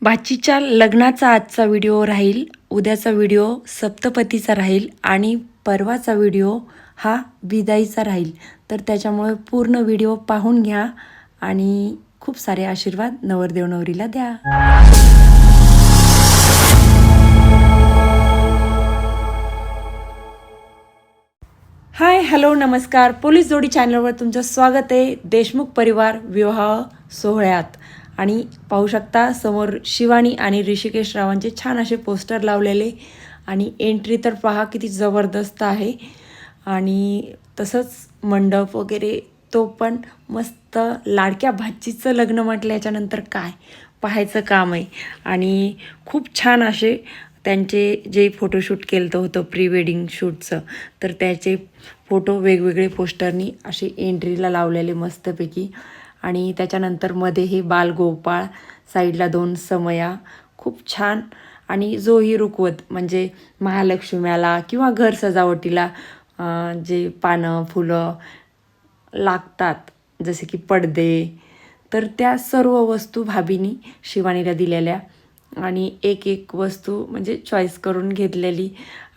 भाचीच्या लग्नाचा आजचा व्हिडिओ राहील, उद्याचा व्हिडिओ सप्तपतीचा राहील आणि परवाचा व्हिडिओ हा विदाईचा राहील. तर त्याच्यामुळे पूर्ण व्हिडिओ पाहून घ्या आणि खूप सारे आशीर्वाद नवरदेव नवरीला द्या. हाय, हॅलो, नमस्कार. पोलीस जोडी चॅनलवर तुमचं स्वागत आहे. देशमुख परिवार विवाह सोहळ्यात. आणि पाहू शकता समोर शिवानी आणि ऋषिकेश रावांचे छान असे पोस्टर लावलेले आणि एंट्री तर पहा किती जबरदस्त आहे. आणि तसंच मंडप वगैरे तो पण मस्त. लाडक्या भाचीचं लग्न म्हटल्याच्यानंतर काय पाहायचं काम आहे. आणि खूप छान असे त्यांचे जे फोटोशूट केलं होतं प्री वेडिंग शूटचं, तर त्याचे फोटो वेगवेगळे पोस्टरनी असे एंट्रीला लावलेले मस्तपैकी. आणि त्याच्यानंतर मध्ये हे बालगोपाळ, साईडला 2 समया, खूप छान. आणि जोही रुकवत म्हणजे महालक्ष्म्याला किंवा घर सजावटीला जे पानं फुलं लागतात जसे की पडदे, तर त्या सर्व वस्तू भाभीनी शिवानीला दिलेल्या. आणि एक एक वस्तू म्हणजे चॉईस करून घेतलेली.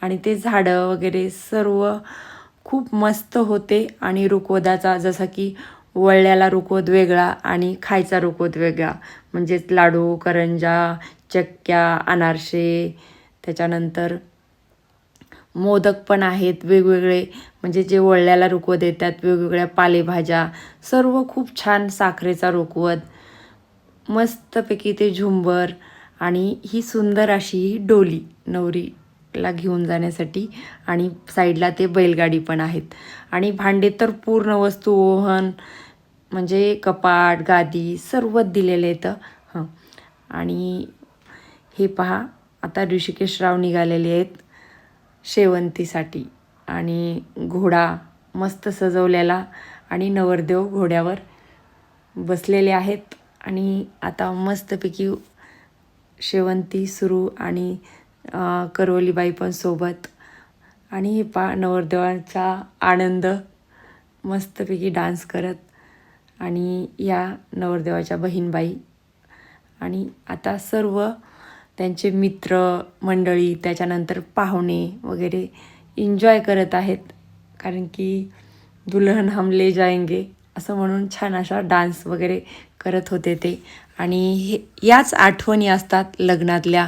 आणि ते झाडं वगैरे सर्व खूप मस्त होते. आणि रुकवताचा जसा की वळल्याला रुकवत वेगळा आणि खायचा रुकवत वेगळा, म्हणजेच लाडू, करंजा, चक्क्या, अनारसे, त्याच्यानंतर मोदक पण आहेत वेगवेगळे, म्हणजे जे वळल्याला रुकवत येतात वेगवेगळ्या पालेभाज्या, सर्व खूप छान. साखरेचा रुकवत, मस्तपैकी ते झुंबर आणि ही सुंदर अशी ही डोली नवरीला घेऊन जाण्यासाठी. आणि साईडला ते बैलगाडी पण आहेत. आणि भांडे तर पूर्ण वस्तू, ओव्हन म्हणजे कपाट, गादी सर्वच दिलेले आहेत. आणि हे पहा, आता ऋषिकेश राव निघालेले आहेत शेवंतीसाठी. आणि घोडा मस्त सजवलेला आणि नवरदेव घोड्यावर बसलेले आहेत. आणि आता मस्तपैकी शेवंती सुरू आणि करवलीबाई पण सोबत. आणि हे पहा नवरदेवांचा आनंद मस्तपैकी डान्स करत. आणि या नवरदेवाच्या बहीणबाई. आणि आता सर्व त्यांचे मित्र मंडळी, त्याच्यानंतर पाहुणे वगैरे एन्जॉय करत आहेत. कारण की दुल्हन हम ले जाएंगे असं म्हणून छान अशा डान्स वगैरे करत होते ते. आणि याच आठवणी असतात लग्नातल्या.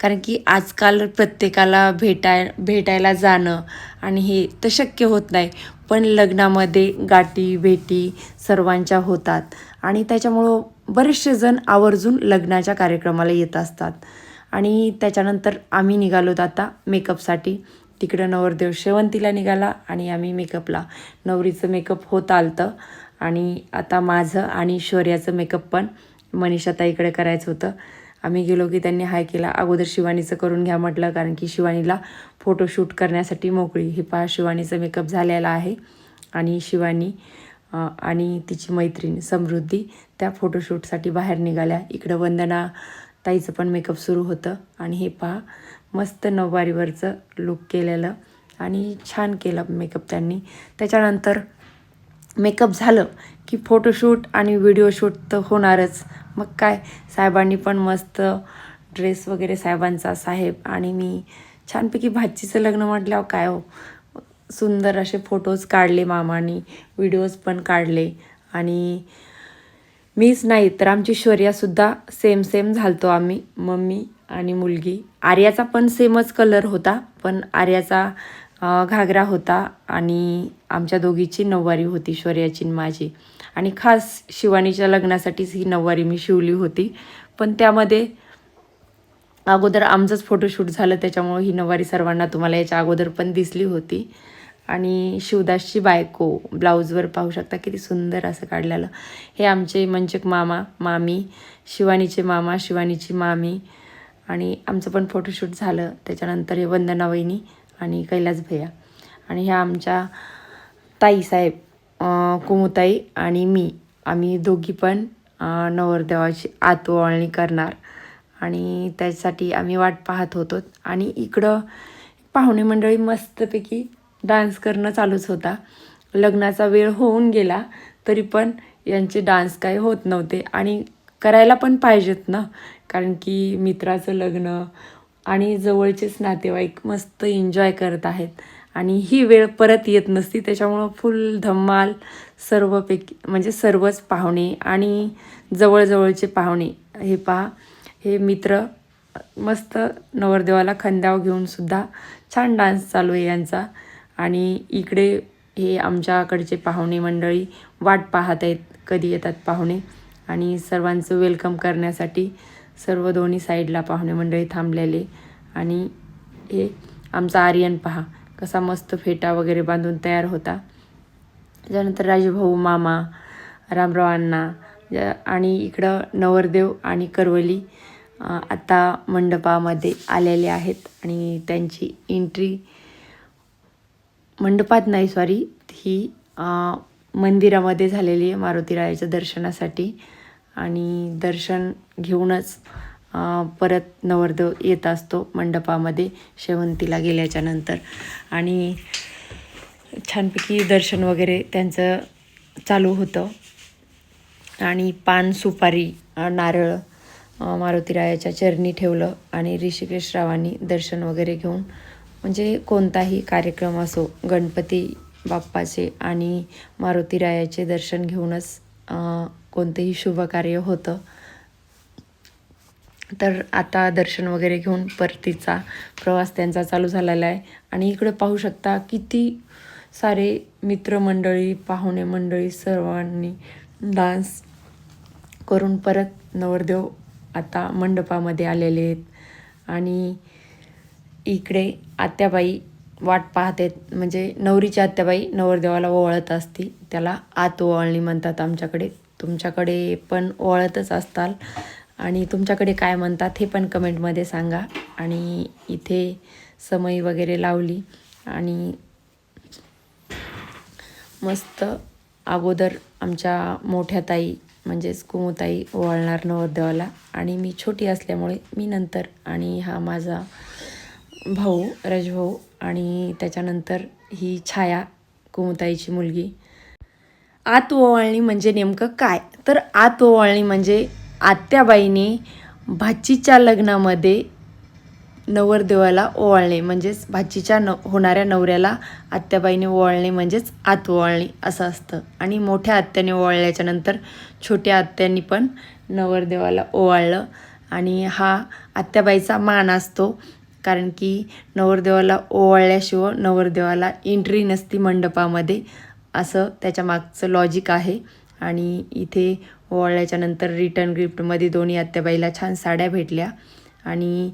कारण की आजकाल प्रत्येकाला भेटायला जाणं आणि हे तर शक्य होत नाही. पण लग्नामध्ये गाठी भेटी सर्वांच्या होतात. आणि त्याच्यामुळं बरेचसे जण आवर्जून लग्नाच्या कार्यक्रमाला येत असतात. आणि त्याच्यानंतर आम्ही निघालोत आता मेकअपसाठी. तिकडं नवरदेव शेवंतीला निघाला आणि आम्ही मेकअपला. नवरीचं मेकअप होत आलतं. आणि आता माझं आणि शौर्याचं मेकअप पण मनीषाताईकडे करायचं होतं. आम्ही गेलो की त्यांनी हाय केला. अगोदर शिवानीचं करून घ्या म्हटलं, कारण की शिवानीला फोटोशूट करण्यासाठी मोकळी. हे पहा शिवानीचं मेकअप झालेला आहे. आणि शिवानी आणि तिची मैत्रीण समृद्धी त्या फोटोशूटसाठी बाहेर निघाल्या. इकडं वंदना ताईचं पण मेकअप सुरू होतं. आणि हे पहा मस्त नऊवारीवरचं लुक केलेलं आणि छान केलं मेकअप त्यांनी. त्याच्यानंतर मेकअप झालं की फोटोशूट आणि व्हिडिओ शूट तर होणारच. मग काय, साहेबांनी पण मस्त ड्रेस वगैरे साहेबांचा, साहेब आणि मी छानपैकी भाचीचं लग्न म्हटल्यावर काय हो, सुंदर असे फोटोज काढले मामानी, व्हिडिओज पण काढले. आणि मीच नाही तर आमची शौर्यासुद्धा सेम झालतो आम्ही, मम्मी आणि मुलगी. आर्याचा पण सेमच कलर होता, पण आर्याचा घागरा होता आणि आमच्या दोघीची नऊवारी होती, शौर्याची माझी. आणि खास शिवानीच्या लग्नासाठीच ही नऊवारी मी शिवली होती. पण त्यामध्ये अगोदर आमचंच फोटोशूट झालं, त्याच्यामुळे ही नऊवारी सर्वांना तुम्हाला याच्या अगोदर पण दिसली होती. आणि शिवदासची बायको ब्लाऊजवर पाहू शकता किती सुंदर असं काढलेलं. हे आमचे मंचक मामा, मामी, शिवानीचे मामा, शिवानीची मामी. आणि आमचं पण फोटोशूट झालं. त्याच्यानंतर हे वंदना वहिनी आणि कैलास भैया. आणि ह्या आमच्या ताईसाहेब, कुमुताई आणि मी, आम्ही दोघी पण नवरदेवाची आतओवाळणी करणार. आणि त्यासाठी आम्ही वाट पाहत होतो. आणि इकडं पाहुणे मंडळी मस्तपैकी डान्स करणं चालूच होता. लग्नाचा वेळ होऊन गेला तरी पण यांचे डान्स काही होत नव्हते. आणि करायला पण पाहिजेत ना, कारण की मित्राचं लग्न आणि जवळचेच नातेवाईक मस्त एन्जॉय करत आहेत आणि ही वेळ परत येत नसती. त्याच्यामुळं फुल धम्माल सर्वपैकी म्हणजे सर्वच पाहुणे आणि जवळजवळचे पाहुणे हे पहा, हे मित्र मस्त नवरदेवाला खांद्यावर घेऊन सुद्धा छान डान्स चालू आहे यांचा. आणि इकडे हे आमच्याकडचे पाहुणे मंडळी वाट पाहत आहेत कधी येतात पाहुणे, आणि सर्वांचं वेलकम करण्यासाठी सर्व दोन्ही साईडला पाहुणे मंडळी थांबलेले. आणि हे आमचा आर्यन पहा कसा मस्त फेटा वगैरे बांधून तयार होता. त्याच्यानंतर राजूभाऊ, मामा, रामराव अण्णा आणि इकडं नवरदेव आणि करवली आता मंडपामध्ये आलेले आहेत आणि त्यांची एंट्री मंडपात नाही, सॉरी, ही मंदिरामध्ये झालेली आहे मारुतीरायाच्या दर्शनासाठी. आणि दर्शन घेऊनच परत नवरदेव येत असतो मंडपामध्ये शेवंतीला गेल्याच्या नंतर. आणि छानपैकी दर्शन वगैरे त्यांचं चालू होतं. आणि पान, सुपारी, नारळ मारुतीरायाच्या चरणी ठेवलं आणि ऋषिकेश रावांनी दर्शन वगैरे घेऊन, म्हणजे कोणताही कार्यक्रम असो गणपती बाप्पाचे आणि मारुतीरायाचे दर्शन घेऊनच कोणतेही शुभ कार्य होतं. तर आता दर्शन वगैरे घेऊन परतीचा प्रवास त्यांचा चालू झालेला आहे. आणि इकडे पाहू शकता किती सारे मित्रमंडळी, पाहुणे मंडळी सर्वांनी डान्स करून परत नवरदेव आता मंडपामध्ये आलेले आहेत. आणि इकडे आत्याबाई वाट पाहत आहेत, म्हणजे नवरीची आत्याबाई नवरदेवाला ओवाळत असते, त्याला आत ओवाळणी म्हणतात आमच्याकडे. तुमच्याकडे पण ओवाळतच असताल, आणि तुमच्याकडे काय म्हणतात हे पण कमेंटमध्ये सांगा. आणि इथे समई वगैरे लावली आणि मस्त अगोदर आमच्या मोठ्या ताई म्हणजेच कुमुताई ओवाळणार नवरदेवाला, आणि मी छोटी असल्यामुळे मी नंतर, आणि हा माझा भाऊ राजभाऊ, आणि त्याच्यानंतर ही छाया कुमुताईची मुलगी. आत ओवाळणी म्हणजे नेमकं काय, तर आत ओवाळणी म्हणजे आत्याबाईने भाचीच्या लग्नामध्ये नवरदेवाला ओवाळणे, म्हणजेच भाचीच्या होणाऱ्या नवऱ्याला आत्याबाईने ओवाळणे म्हणजेच आत ओवाळणी असं असतं. आणि मोठ्या आत्याने ओवाळल्याच्या नंतर छोट्या आत्यांनी पण नवरदेवाला ओवाळलं, आणि हा आत्याबाईचा मान असतो, कारण की नवरदेवाला ओवाळल्याशिवाय नवरदेवाला एंट्री नसती मंडपामध्ये, असं त्याच्या मागचं लॉजिक आहे. आणि इथे ओवाळल्याच्या नंतर रिटर्न गिफ्टमध्ये दोन्ही आत्याबाईला छान साड्या भेटल्या. आणि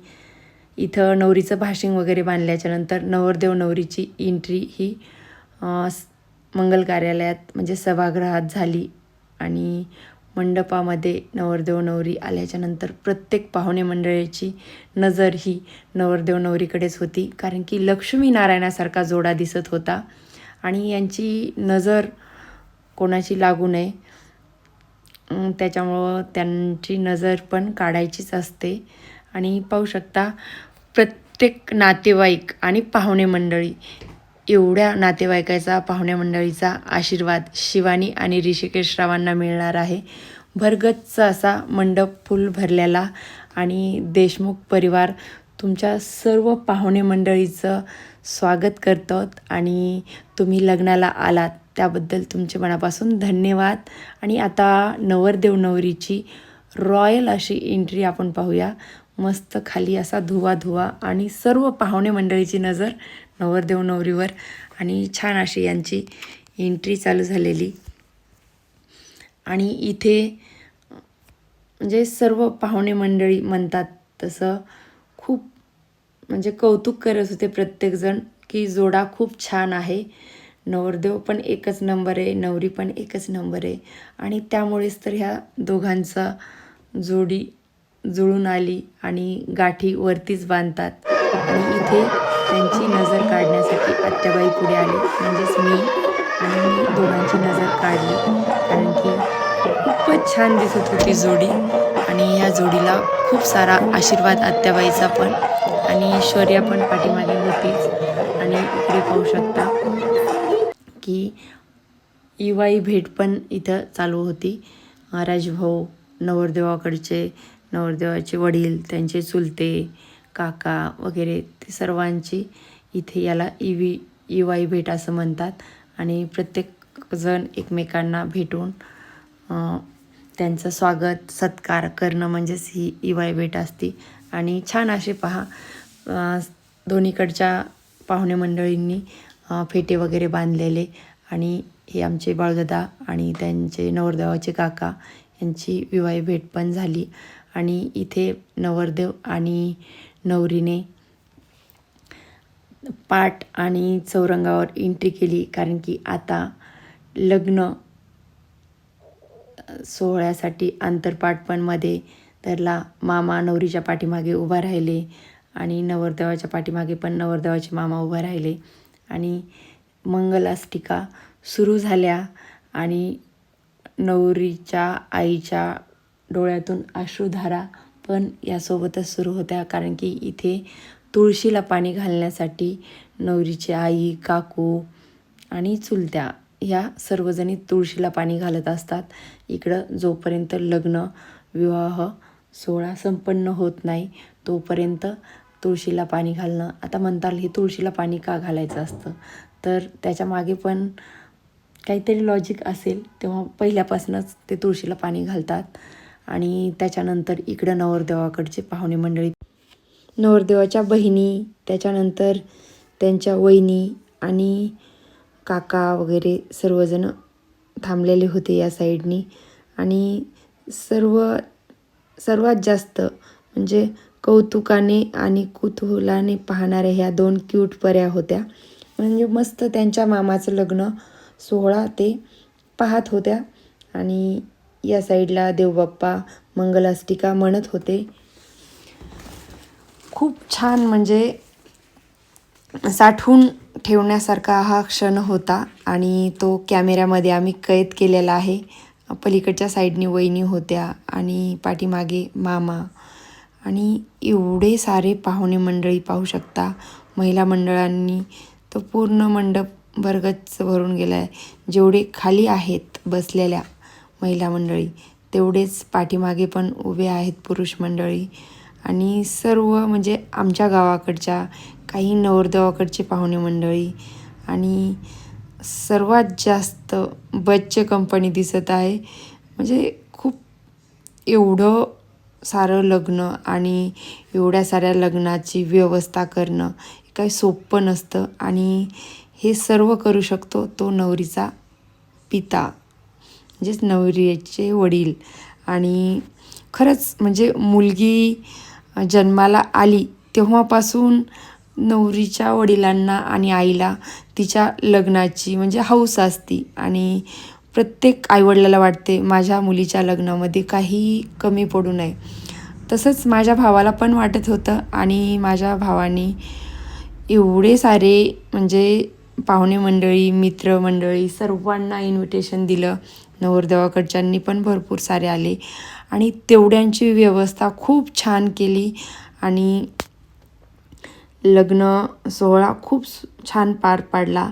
इथं नवरीचं भाशिंग वगैरे बांधल्याच्या नंतर नवरदेव नवरीची एंट्री ही मंगल कार्यालयात म्हणजे सभागृहात झाली. आणि मंडपामध्ये नवरदेव नवरी आल्याच्या नंतर प्रत्येक पाहुणे मंडळीची नजर ही नवरदेव नवरीकडेच होती, कारण की लक्ष्मीनारायणासारखा जोडा दिसत होता आणि यांची नजर कोणाची लागू नये, त्याच्यामुळं त्यांची नजर पण काढायचीच असते. आणि पाहू शकता प्रत्येक नातेवाईक आणि पाहुणे मंडळी, एवढ्या नातेवाईकाचा पाहुणे मंडळीचा आशीर्वाद शिवानी आणि ऋषिकेश रावांना मिळणार आहे. भरगच्च असा मंडप फुल भरलेला, आणि देशमुख परिवार तुमच्या सर्व पाहुणे मंडळीचं स्वागत करतो. आणि तुम्ही लग्नाला आलात त्याबद्दल तुमचे मनापासून धन्यवाद. आणि आता नवरदेव नवरीची रॉयल अशी एंट्री आपण पाहूया. मस्त खाली असा धुवा धुवा आणि सर्व पाहुणे मंडळीची नजर नवरदेव नवरीवर, आणि छान अशी यांची एंट्री चालू झालेली. आणि इथे म्हणजे सर्व पाहुणे मंडळी म्हणतात तसं खूप म्हणजे कौतुक करत होते प्रत्येकजण, की जोडा खूप छान आहे, नवरदेव पण एकच नंबर आहे, नवरी पण एकच नंबर आहे. आणि त्यामुळेच तर ह्या दोघांचा जोडी जुळून आली आणि गाठी वरतीच बांधतात. आणि इथे त्यांची नजर काढण्यासाठी आत्याबाई पुढे आले, म्हणजेच मी, आणि मी दोघांची नजर काढली, कारण की खूपच छान दिसत होती जोडी. आणि ह्या जोडीला खूप सारा आशीर्वाद आत्याबाईचा पण, आणि ऐश्वर्या पण पाठीमागे होतीच. आणि इकडे पाहू शकता की युवाई भेट पण इथं चालू होती. राजभाऊ, नवरदेवाचे वडील, त्यांचे चुलते, काका वगैरे ते सर्वांची इथे याला इवाई भेट असं म्हणतात. आणि प्रत्येकजण एकमेकांना भेटून त्यांचं स्वागत सत्कार करणं म्हणजेच ही इवाई भेट असते. आणि छान असे पहा दोन्हीकडच्या पाहुणे मंडळींनी फेटे वगैरे बांधलेले. आणि हे आमचे बाळदादा आणि त्यांचे नवरदेवाचे काका यांची विवाही भेट पण झाली. आणि इथे नवरदेव आणि नवरीने पाट आणि चौरंगावर एंट्री केली, कारण की आता लग्न सोहळ्यासाठी अंतरपाट पण मध्ये धरला. मामा नवरीच्या पाठीमागे उभा राहिले आणि नवरदेवाच्या पाठीमागे पण नवरदेवाचे मामा उभा राहिले. आणि मंगलाष्टिका सुरू झाल्या आणि नवरीच्या आईच्या डोळ्यातून अश्रुधारा पण यासोबतच सुरू होत्या, कारण की इथे तुळशीला पाणी घालण्यासाठी नवरीची आई, काकू आणि चुलत्या ह्या सर्वजणी तुळशीला पाणी घालत असतात. इकडं जोपर्यंत लग्न विवाह सोहळा संपन्न होत नाही तोपर्यंत तुळशीला पाणी घालणं. आता म्हणताल हे तुळशीला पाणी का घालायचं असतं, तर त्याच्या मागे पण काहीतरी लॉजिक असेल. तेव्हा पहिल्यापासूनच ते तुळशीला पाणी घालतात. आणि त्याच्यानंतर इकडं नवरदेवाकडचे पाहुणे मंडळी, नवरदेवाच्या बहिणी, त्याच्यानंतर त्यांच्या वहिनी आणि काका वगैरे सर्वजण थांबलेले होते या साईडनी. आणि सर्वात जास्त म्हणजे कौतुकाने आणि कुतूहलाने पाहणाऱ्या ह्या 2 क्यूट पऱ्या होत्या. म्हणजे मस्त त्यांच्या मामाचं लग्न सोहळा ते पाहत होत्या. आणि या साईडला देवबाप्पा मंगलाष्टिका म्हणत होते. खूप छान, म्हणजे साठवून ठेवण्यासारखा हा क्षण होता आणि तो कॅमेऱ्यामध्ये आम्ही कैद केलेला आहे. पलीकडच्या साईडनी वहिनी होत्या आणि पाठीमागे मामा आणि एवढे सारे पाहुणे मंडळी पाहू शकता. महिला मंडळांनी तो पूर्ण मंडप भरगच्च भरून गेला आहे. जेवढे खाली आहेत बसलेल्या महिला मंडळी तेवढेच पाठीमागे पण उभे आहेत पुरुष मंडळी. आणि सर्व म्हणजे आमच्या गावाकडच्या काही नवरदेवाकडचे पाहुणे मंडळी. आणि सर्वात जास्त बच्चे कंपनी दिसत आहे. म्हणजे खूप एवढं सारं लग्न आणि एवढ्या साऱ्या लग्नाची व्यवस्था करणं काही सोपं नसतं. आणि हे सर्व करू शकतो तो नवरीचा पिता, म्हणजेच नवरीचे वडील. आणि खरंच म्हणजे मुलगी जन्माला आली तेव्हापासून नवरीच्या वडिलांना आणि आईला तिच्या लग्नाची म्हणजे हौस असते. आणि प्रत्येक आईवडिलाला वाटते माझ्या मुलीच्या लग्नामध्ये काही कमी पडू नये. तसंच माझ्या भावाला पण वाटत होतं. आणि माझ्या भावाने एवढे सारे म्हणजे पाहुणे मंडळी, मित्रमंडळी सर्वांना इन्व्हिटेशन दिलं. नवरदेवाकडच्यांनी पण भरपूर सारे आले आणि तेवढ्यांची व्यवस्था खूप छान केली. आणि लग्न सोहळा खूप छान पार पाडला.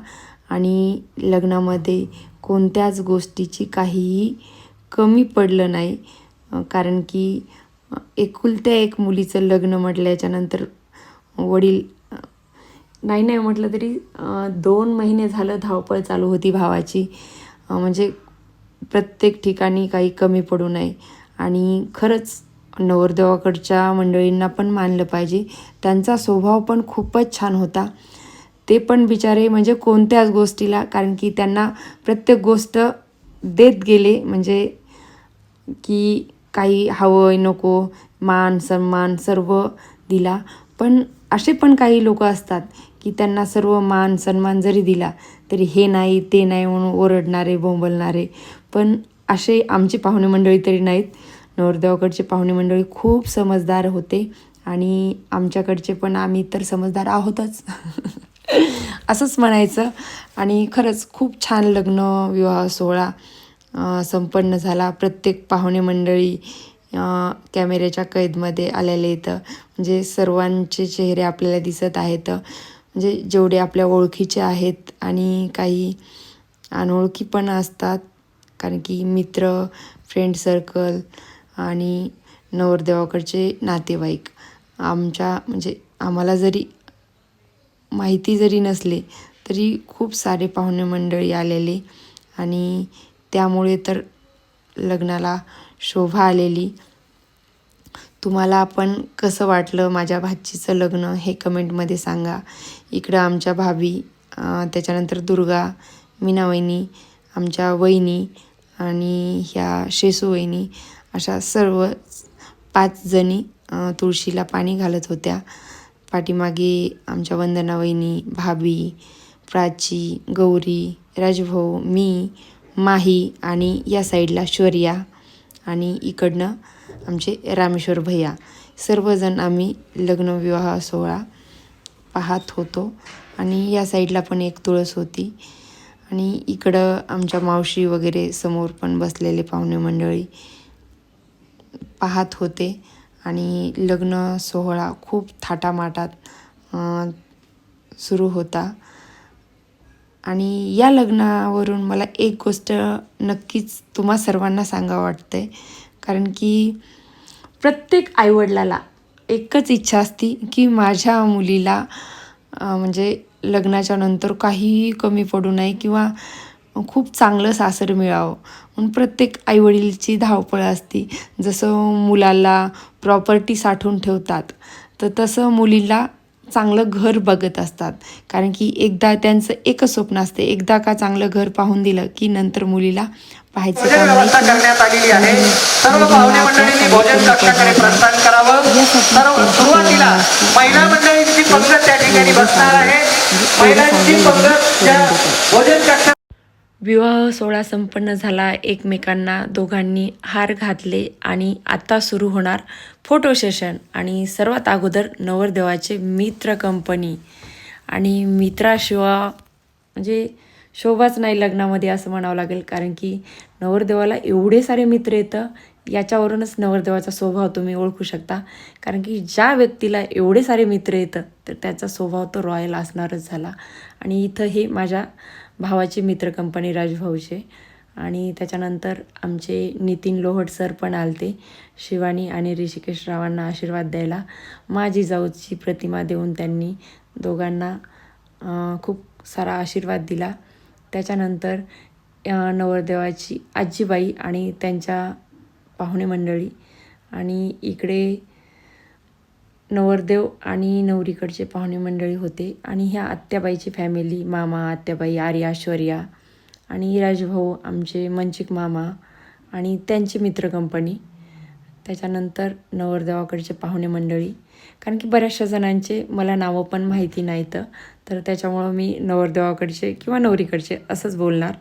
आणि लग्नामध्ये कोणत्याच गोष्टीची काहीही कमी पडलं नाही, कारण की एकुलत्या एक मुलीचं लग्न म्हटल्याच्यानंतर वडील नाही म्हटलं तरी 2 महिने झालं धावपळ चालू होती भावाची. म्हणजे प्रत्येक ठिकाणी काही कमी पडू नये. आणि खरंच नवरदेवाकडच्या मंडळींना पण मानलं पाहिजे. त्यांचा स्वभाव पण खूपच छान होता. ते पण बिचारे म्हणजे कोणत्याच गोष्टीला, कारण की त्यांना प्रत्येक गोष्ट देत गेले, म्हणजे की काही हवं नको, मान सन्मान सर्व दिला. पण असे पण काही लोक असतात की त्यांना सर्व मान सन्मान जरी दिला तरी हे नाही ते नाही म्हणून ओरडणारे, बोंबलणारे. पण असे आमची पाहुणे मंडळी तरी नाहीत. नवरदेवाकडचे पाहुणे मंडळी खूप समजदार होते आणि आमच्याकडचे पण, आम्ही तर समजदार आहोतच असंच म्हणायचं. आणि खरंच खूप छान लग्न विवाह सोहळा संपन्न झाला. प्रत्येक पाहुणे मंडळी कॅमेऱ्याच्या कैदमध्ये आलेले इथं, म्हणजे सर्वांचे चेहरे आपल्याला दिसत आहेत. म्हणजे जेवढे आपल्या ओळखीचे आहेत आणि काही अनोळखी पण असतात, कारण की मित्र, फ्रेंड सर्कल आणि नवरदेवाकडचे नातेवाईक. म्हणजे आम्हाला जरी माहिती जरी नसले तरी खूप सारे पाहुणे मंडळी आलेले आणि त्यामुळे तर लग्नाला शोभा आलेली. तुम्हाला पण कसं वाटलं माझ्या भाचीचं लग्न हे कमेंटमध्ये सांगा. इकडं आमच्या भाभी, त्याच्यानंतर दुर्गा, मीना वहिनी, आमच्या वहिनी आणि ह्या शेसू वहिनी, अशा सर्व 5 जणी तुळशीला पाणी घालत होत्या. पाठीमागे आमच्या वंदना वहिनी, भाभी, प्राची, गौरी, राजभाऊ, मी, माही आणि या साईडला शौर्या आणि इकडनं आमचे रामेश्वर भैया, सर्वजण आम्ही लग्नविवाह सोहळा पाहत होतो. आणि या साईडला पण एक तुळस होती आणि इकडं आमच्या मावशी वगैरे समोर पण बसलेले पाहुणे मंडळी पाहत होते. आणि लग्न सोहळा खूप थाटामाटात सुरू होता. आणि या लग्नावरून मला एक गोष्ट नक्कीच तुम्हा सर्वांना सांगावं वाटते, कारण की प्रत्येक आईवडिलाला एकच इच्छा असते की माझ्या मुलीला म्हणजे लग्नाच्या नंतर काहीही कमी पडू नये किंवा खूप चांगलं सासर मिळावं. म्हणून प्रत्येक आईवडीलची धावपळ असते. जसं मुलाला प्रॉपर्टी साठवून ठेवतात, तर तसं मुलीला चांगलं घर बघत असतात. कारण की एकदा त्यांचं एकच स्वप्न असते, एकदा का चांगलं घर पाहून दिलं की नंतर मुलीला पाहायचं काम व्यवस्था करण्यात आलेली आहे. सर्व पाहुणे मंडळींनी भोजन कक्षाकडे प्रस्थान करावं. सुरुवातीला महिला मंडळींची पंगत त्या ठिकाणी बसणार आहे. महिलांची पंगत त्या भोजन कक्षा. विवाह सोहळा संपन्न झाला. एकमेकांना दोघांनी हार घातले आणि आता सुरू होणार फोटो सेशन. आणि सर्वात अगोदर नवरदेवाचे मित्र कंपनी. आणि मित्राशिवाय म्हणजे शोभाच नाही लग्नामध्ये असं म्हणावं लागेल, कारण की नवरदेवाला एवढे सारे मित्र येतं, याच्यावरूनच नवरदेवाचा स्वभाव तुम्ही ओळखू शकता. कारण की ज्या व्यक्तीला एवढे सारे मित्र येतं तर त्याचा स्वभाव तो रॉयल असणारच झाला. आणि इथं हे माझ्या भावाचे मित्र कंपनी राजभाऊचे. आणि त्याच्यानंतर आमचे नितीन लोहट सर पण आलते शिवानी आणि ऋषिकेश रावांना आशीर्वाद द्यायला. माझी जाऊची प्रतिमा देऊन त्यांनी दोघांना खूप सारा आशीर्वाद दिला. त्याच्यानंतर नवरदेवाची आजीबाई आणि त्यांच्या पाहुणे मंडळी. आणि इकडे नवरदेव आणि नवरीकडचे पाहुणे मंडळी होते. आणि ह्या आत्याबाईची फॅमिली, मामा, आत्याबाई, आर्या, शौर्या आणि राजभाऊ, आमचे मंचिक मामा आणि त्यांची मित्र कंपनी. त्याच्यानंतर नवरदेवाकडचे पाहुणे मंडळी. कारण की बऱ्याचशा जणांचे मला नावं पण माहिती नाहीत, तर त्याच्यामुळं मी नवरदेवाकडचे किंवा नवरीकडचे असंच बोलणार.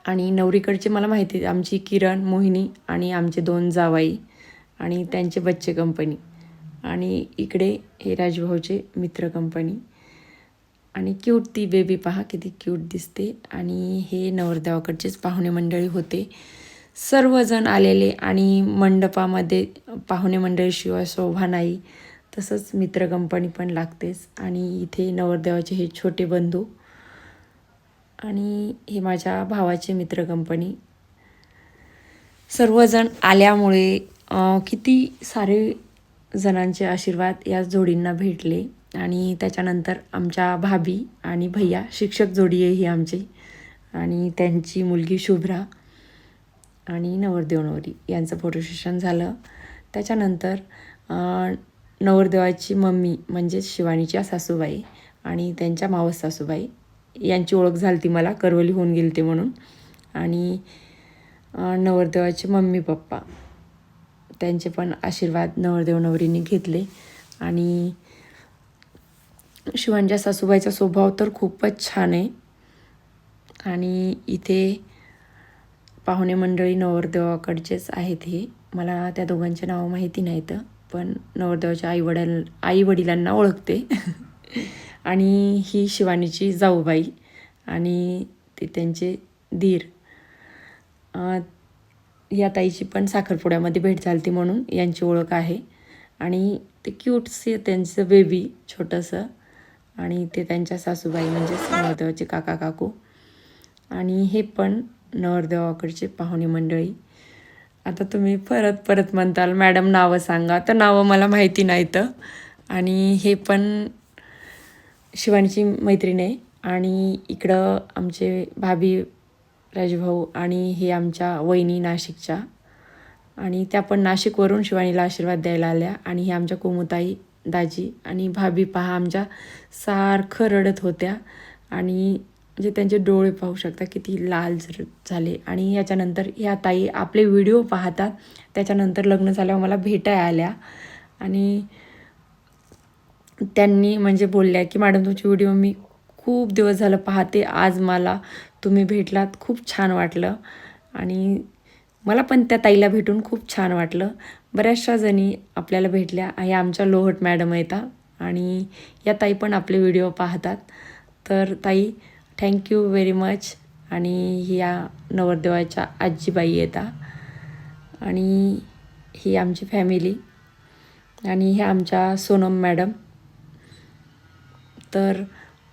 आणि नवरीकडचे मला माहिती आहे, आमची किरण, मोहिनी आणि आमचे 2 जावाई आणि त्यांचे बच्चे कंपनी. आणि इकडे हे राजभाऊचे मित्र कंपनी. आणि क्यूट ती बेबी पहा किती क्यूट दिसते. आणि हे नवरदेवाकडचेच पाहुणे मंडळी होते. सर्वजण आलेले. आणि मंडपामध्ये पाहुणे मंडळीशिवाय शोभा नाही, तसंच मित्र कंपनी पण लागतेच. आणि इथे नवरदेवाचे हे छोटे बंधू आणि हे माझ्या भावाचे मित्र कंपनी. सर्वजण आल्यामुळे किती सारे जणांचे आशीर्वाद या जोडींना भेटले. आणि त्याच्यानंतर आमच्या भाभी आणि भैया शिक्षक जोडी आहे ही आमची, आणि त्यांची मुलगी शुभ्रा आणि नवरदेव नवरी यांचं फोटो सेशन झालं. त्याच्यानंतर नवरदेवाची मम्मी म्हणजेच शिवानीच्या सासूबाई आणि त्यांच्या मावस सासूबाई यांची ओळख झाली ती मला, करवली होऊन गेली ते म्हणून. आणि नवरदेवाचे मम्मी पप्पा त्यांचे पण आशीर्वाद नवरदेव नवरीने घेतले. आणि शिवांच्या सासूबाईचा स्वभाव तर खूपच छान आहे. आणि इथे पाहुणे मंडळी नवरदेवाकडचेच आहेत. हे मला त्या दोघांचे नावं माहिती नाहीत, पण नवरदेवाच्या आईवडिलांना ओळखते. आणि ही शिवानीची जाऊबाई आणि ते त्यांचे दीर. या ताईची पण साखरपुड्यामध्ये भेट झाली म्हणून यांची ओळख आहे. आणि ते क्यूटसे त्यांचं बेबी छोटंसं. आणि ते त्यांच्या सासूबाई म्हणजेच नवरदेवाचे काका काकू. आणि हे पण नवरदेवाकडचे पाहुणे मंडळी. आता तुम्ही परत परत म्हणताल मॅडम नावं सांगा, तर नावं मला माहिती नाहीत. आणि हे पण शिवानीची मैत्रीण आहे. आणि इकडं आमचे भाभी राजभाऊ आणि हे आमच्या वहिनी नाशिकच्या, आणि त्या पण नाशिकवरून शिवानीला आशीर्वाद द्यायला आल्या. आणि हे आमच्या कुमुताई दाजी आणि भाभी पहा आमच्या सारखं रडत होत्या. आणि म्हणजे त्यांचे डोळे पाहू शकता किती लाल झाले. आणि याच्यानंतर ह्या ताई आपले व्हिडिओ पाहतात, त्याच्यानंतर लग्न झाल्यावर मला भेटायला आल्या. आणि त्यांनी म्हणजे बोलल्या की मॅडम तुमची व्हिडिओ मी खूप दिवस झालं पाहते, आज मला तुम्ही भेटलात, खूप छान वाटलं. आणि मला पण त्या ताईला भेटून खूप छान वाटलं. बऱ्याचशा जणी आपल्याला भेटल्या. हे आमच्या लोहट मॅडम आहेत आणि या ताई पण आपले व्हिडिओ पाहतात. तर ताई थँक्यू व्हेरी मच. आणि ह्या नवरदेवाच्या आजीबाई येतात आणि ही आमची फॅमिली. आणि ह्या आमच्या सोनम मॅडम. तर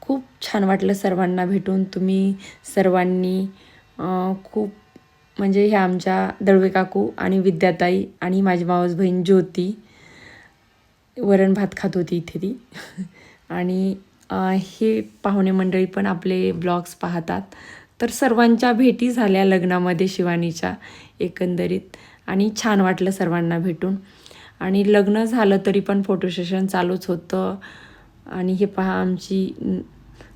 खूप छान वाटलं सर्वांना भेटून. तुम्ही सर्वांनी खूप म्हणजे ह्या आमच्या दळवे काकू आणि विद्याताई आणि माझी मावस बहीण ज्योती वरण भात खात होती इथे ती. आणि हे पाहुणे मंडळी पण आपले ब्लॉग्स पाहतात. तर सर्वांच्या भेटी झाल्या लग्नामध्ये शिवानीच्या एकंदरीत. आणि छान वाटलं सर्वांना भेटून. आणि लग्न झालं तरी पण फोटो सेशन चालूच होतं. आणि हे पहा आमची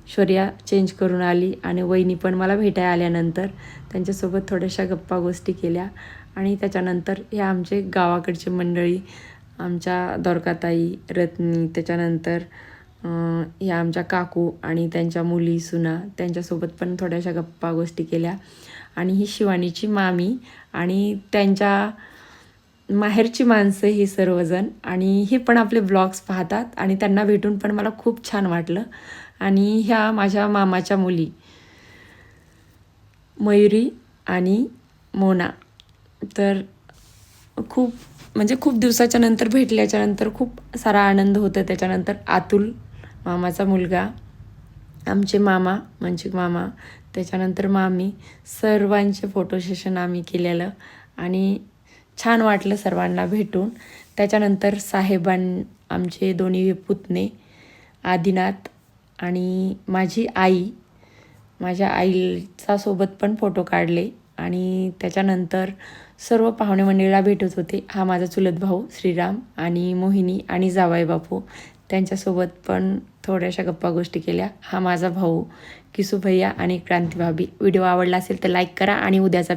शौर्या चेंज करून आली आणि वहिनी पण मला भेटायला आल्यानंतर त्यांच्यासोबत थोड्याशा गप्पा गोष्टी केल्या. आणि त्याच्यानंतर हे आमचे गावाकडचे मंडळी, आमच्या द्वारकाताई, रत्नी, त्याच्यानंतर ह्या आमच्या काकू आणि त्यांच्या मुली सुना, त्यांच्यासोबत पण थोड्याशा गप्पा गोष्टी केल्या. आणि ही शिवानीची मामी आणि त्यांच्या माहेरची माणसं ही सर्वजण. आणि हे पण आपले ब्लॉग्स पाहतात आणि त्यांना भेटून पण मला खूप छान वाटलं. आणि ह्या माझ्या मामाच्या मुली मयुरी आणि मोना. तर खूप म्हणजे खूप दिवसाच्या नंतर भेटल्याच्यानंतर खूप सारा आनंद होता. त्याच्यानंतर अतुल मामाचा मुलगा, आमचे मामा म्हणजे मामा, त्याच्यानंतर मामी, सर्वांचे फोटो सेशन आम्ही केलेलं. आणि छान वाटलं सर्वांना भेटून. त्याच्यानंतर आमचे दोन्ही पुतणे आदिनाथ आणि माझी आई, माझ्या आईचा सोबत पण फोटो काढले. आणि त्याच्यानंतर सर्व पाहुणे मंडळीला भेटत होते. हा माझा चुलत भाऊ श्रीराम आणि मोहिनी आणि जावई बापू, त्यांच्यासोबत पण थोड्याशा गप्पा गोष्टी केल्या. हा माझा भाऊ किसू भैया आणि क्रांती भाभी. व्हिडिओ आवडला असेल तर लाईक करा आणि उद्याचा